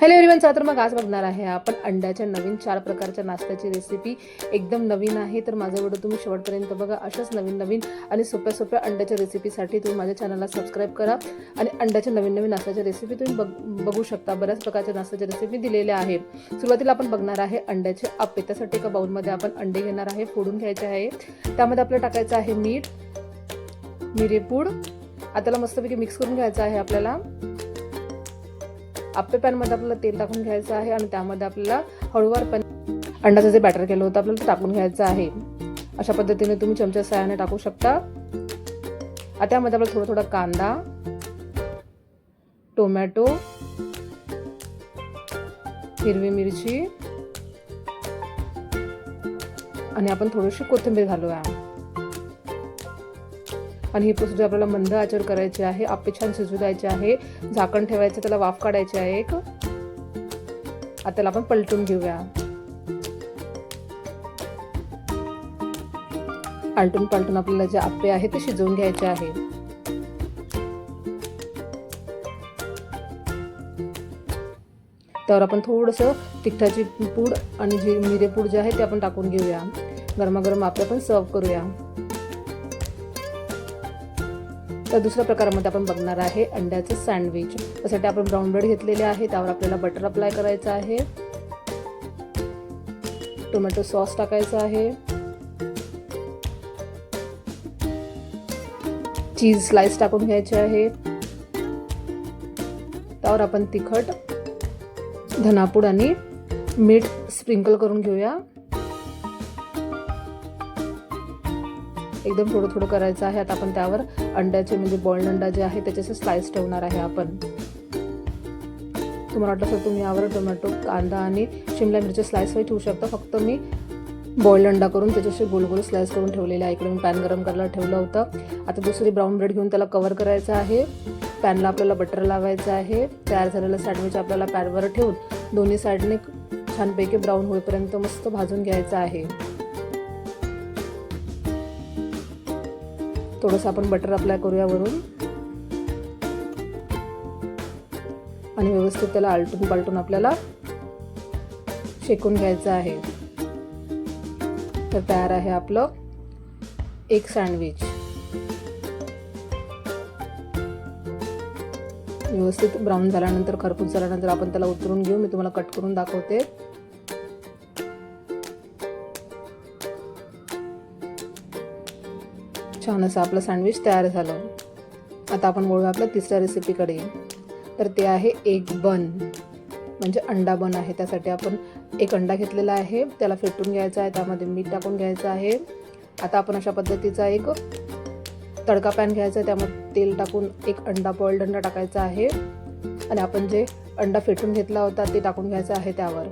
Hello everyone, चला तर मग आज बघणार आहे आपण अंड्याच्या नवीन 4 प्रकारच्या नाश्त्याची रेसिपी. एकदम नवीन आहे, तर माझा व्हिडिओ तुम्ही शेवटपर्यंत बघा. अशाच नवीन आणि सोप्या अंड्याच्या रेसिपीसाठी तुम्ही माझ्या चॅनलला सबस्क्राईब करा आणि अंड्याच्या नवीन नाश्त्याच्या रेसिपी तुम्ही बघू शकता. बऱ्याच प्रकारच्या नाश्त्याच्या रेसिपी दिलेल्या आहे. सुरुवातीला आपण बघणार आहे अंड्याचे आप्पे. त्यासाठी एका बाउलमध्ये आपण अंडे घेणार आहे, फोडून घ्यायचे आहे. त्यामध्ये आपल्याला टाकायचं आहे मीठ, मिरेपूड. आता त्याला मस्तपैकी मिक्स करून घ्यायचं आहे. आपल्याला आप्पे पॅनमध्ये आपल्याला तेल टाकून घ्यायचं आहे आणि त्यामध्ये आपल्याला हळूवारपणे अंड्याचं जे बॅटर केलं होतं आपल्याला टाकून घ्यायचं आहे. अशा पद्धतीने तुम्ही चमच्या सहाय्याने टाकू शकता. आता त्यामध्ये आपल्याला थोडा कांदा, टोमॅटो, हिरवी मिरची आणि आपण थोडीशी कोथिंबीर घालूया. आणि ही प्रोसिजर आपल्याला मंद आचेवर करायची आहे. आप्पे छान शिजू द्यायचे आहे. झाकण ठेवायचं, त्याला वाफ काढायची आहे एक. आता त्याला आपण पलटून घेऊया. आलटून आपल्याला जे आप्पे आहे ते शिजवून घ्यायचे आहे. त्यावर आपण थोडंसं तिखटाची पूड आणि जी मिरेपूड जे आहे ते आपण टाकून घेऊया. गरमागरम आप्पे आपण सर्व करूया. तर दुसऱ्या प्रकारामध्ये आपण बघणार आहे अंड्याचं सँडविच. त्यासाठी आपण ब्राऊन ब्रेड घेतलेले आहे. त्यावर आपल्याला बटर अप्लाय करायचं आहे. टोमॅटो सॉस टाकायचा आहे. चीज स्लाइस टाकून घ्यायचे आहे. त्यावर आपण तिखट, धनापूड आणि मीठ स्प्रिंकल करून घेऊया. एकदम थोडं करायचं आहे. आता आपण त्यावर अंड्याचे म्हणजे बॉइल्ड अंडा जे आहे त्याचे स्लाइस ठेवणार आहे आपण. तुम्हाला वाटलं तर तुम्ही यावर टोमॅटो, कांदा आणि शिमला मिरची स्लाइस ठेवू शकता. फक्त मी बॉइल्ड अंडा करून त्याच्याशी गोल स्लाइस करून ठेवलेले आहे. इकडे मी पॅन गरम करायला ठेवलं होतं. आता दुसरी ब्राऊन ब्रेड घेऊन त्याला कव्हर करायचं आहे. पॅनला आपल्याला बटर लावायचं आहे. तयार झालेलं सँडविच आपल्याला पॅनवर ठेवून दोन्ही साईडने छानपैकी ब्राऊन होईपर्यंत मस्त भाजून घ्यायचं आहे. थोडंसं आपण बटर अप्लाय करूया वरून आणि व्यवस्थित त्याला आलटून आपल्याला शेकून घ्यायचं आहे. तर तयार आहे आपलं एक सँडविच. व्यवस्थित ब्राऊन झाल्यानंतर, खरपूस झाल्यानंतर आपण त्याला उतरून घेऊ. मी तुम्हाला कट करून दाखवते. छान असं आपलं सँडविच तयार झालं. आता आपण वळूया आपल्या तिसऱ्या रेसिपीकडे. तर ते आहे एग बन, म्हणजे अंडा बन आहे. त्यासाठी आपण एक अंडा घेतलेला आहे, त्याला फेटून घ्यायचा आहे. त्यामध्ये मीठ टाकून घ्यायचं आहे. आता आपण अशा पद्धतीचा एक तडका पॅन घ्यायचा आहे. त्यामध्ये तेल टाकून एक बॉइल्ड अंडा टाकायचा आहे आणि आपण जे अंडा फेटून घेतला होता ते टाकून घ्यायचं आहे. त्यावर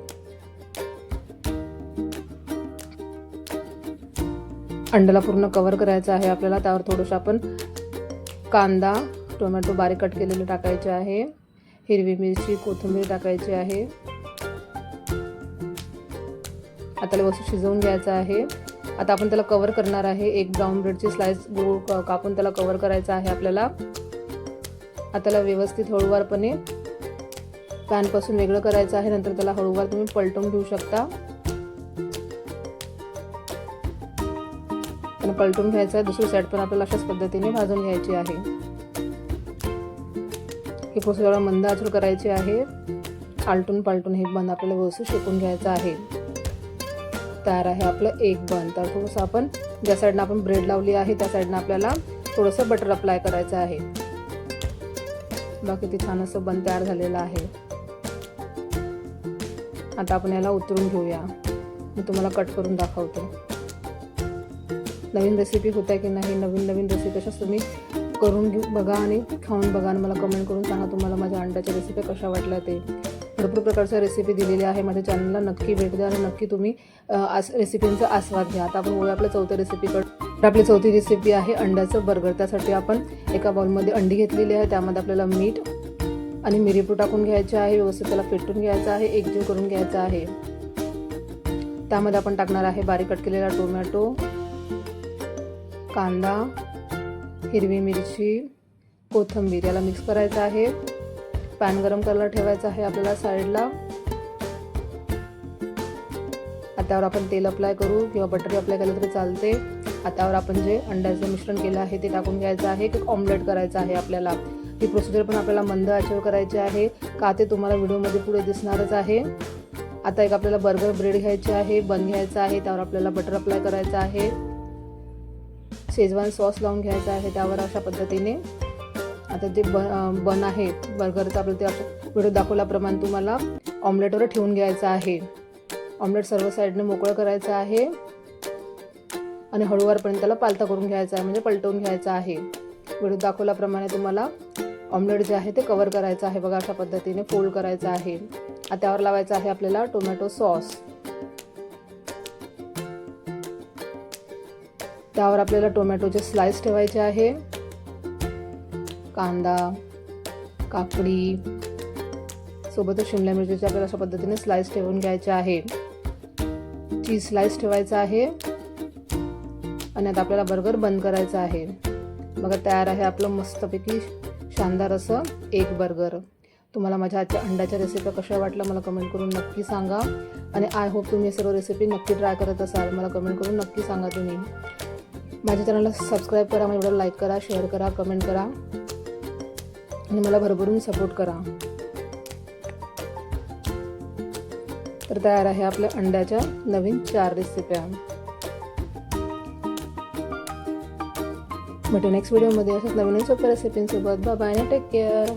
अंड्याला पूर्ण कव्हर करायचं आहे आपल्याला. त्यावर थोडंसं आपण कांदा, टोमॅटो बारीक कट केलेले टाकायचे आहे. हिरवी मिरची, कोथिंबीर टाकायची आहे. आता त्याला वस्तू शिजवून घ्यायचं आहे. आता आपण त्याला कव्हर करणार आहे. एक ब्राऊन ब्रेडची स्लाइस गोल कापून त्याला कव्हर करायचं आहे आपल्याला. आता त्याला व्यवस्थित हळूवारपणे पॅनपासून वेगळं करायचं आहे. नंतर त्याला हळूवार तुम्ही पलटून घेऊ शकता. पलटून घ्यायचं आहे. दुसरी साईड पण आपल्याला अशाच पद्धतीने भाजून घ्यायची आहे. ही प्रोसेस मंद आचेवर करायची आहे. आलटून हे बन आपल्याला व्यवस्थित शेकून घ्यायचं आहे. तयार आहे आपलं एग बन. तर थोडंसं आपण ज्या साईडनं आपण ब्रेड लावली आहे त्या साईडनं आपल्याला थोडंसं बटर अप्लाय करायचं आहे. बाकी ते छान असं बन तयार झालेलं आहे. आता आपण याला उतरून घेऊया. मी तुम्हाला कट करून दाखवते. नवीन रेसिपी होत्या की नाही, नवीन रेसिपी कशा तुम्ही करून बघा आणि खाऊन बघा आणि मला कमेंट करून सांगा तुम्हाला माझ्या अंड्याच्या रेसिपी कशा वाटल्या ते. भरपूर प्रकारच्या रेसिपी दिलेल्या आहे. माझ्या चॅनलला नक्की भेट द्या आणि नक्की तुम्ही रेसिपींचा आस्वाद घ्या. आता आपण बोलूया आपल्या चौथ्या रेसिपीकडे. आपली चौथी रेसिपी आहे अंड्याचं बर्गर. त्यासाठी आपण एका बाउलमध्ये अंडी घेतलेली आहे. त्यामध्ये आपल्याला मीठ आणि मिरेपूड टाकून घ्यायचे आहे. व्यवस्थित त्याला फेटून घ्यायचं आहे, एकजीव करून घ्यायचा आहे. त्यामध्ये आपण टाकणार आहे बारीक कट केलेला टोमॅटो, कांदा, हिरवी मिरची, कोथिंबीर याला मिक्स करायचं आहे. पॅन गरम करायला ठेवायचा आहे आपल्याला साईडला. त्यावर आपण तेल अप्लाय करू किंवा बटर अप्लाय केलं तरी चालते. त्यावर आपण जे अंड्याचं मिश्रण केलं आहे ते टाकून घ्यायचं आहे. एक ऑमलेट करायचं आहे आपल्याला. ही प्रोसिजर पण आपल्याला मंद आचेवर करायची आहे का ते तुम्हाला व्हिडिओमध्ये पुढे दिसणारच आहे. आता एक आपल्याला बर्गर ब्रेड घ्यायचे आहे, बन घ्यायचा आहे. त्यावर आपल्याला बटर अप्लाय करायचं आहे. शेजवान सॉस लावून घ्यायचा आहे त्यावर अशा पद्धतीने. आता जे बन आहे बर्गरचं आपलं ते व्हिडिओ दाखवल्याप्रमाणे तुम्हाला ऑमलेटवर ठेवून घ्यायचं आहे. ऑमलेट सर्व साईडने मोकळं करायचं आहे आणि हळूवारपर्यंत त्याला पालथा करून घ्यायचा आहे, म्हणजे पलटवून घ्यायचा आहे. व्हिडिओ दाखवल्याप्रमाणे तुम्हाला ऑमलेट जे आहे ते कव्हर करायचं आहे. बघा अशा पद्धतीने फोल्ड करायचं आहे. त्यावर लावायचं आहे आपल्याला टोमॅटो सॉस. त्यावर आपल्याला टोमॅटोचे स्लाइस ठेवायचे आहे. कांदा, काकडी सोबतच शिमला मिरचीचे आपल्याला अशा पद्धतीने स्लाइस ठेवून घ्यायचे आहे. चीज स्लाइस ठेवायचा आहे आणि आता आपल्याला बर्गर बंद करायचा आहे. बघा तयार आहे आपलं मस्तपैकी शानदार असं एग बर्गर. तुम्हाला माझ्या आजच्या अंड्याच्या रेसिपी कशा वाटल्या मला कमेंट करून नक्की सांगा. आणि आय होप तुम्ही सर्व रेसिपी नक्की ट्राय करत असाल. मला कमेंट करून नक्की सांगा तुम्ही. माझ्या चॅनलला सबस्क्राईब करा, माझ्या व्हिडिओला लाईक करा, शेअर करा, कमेंट करा आणि मला भरभरून सपोर्ट करा. तर तयार आहे आपल्या अंड्याच्या नवीन 4 रेसिप्या. भेटू नेक्स्ट व्हिडिओमध्ये अशाच नवीन सोप्या रेसिपींसोबत. Bye bye, take care.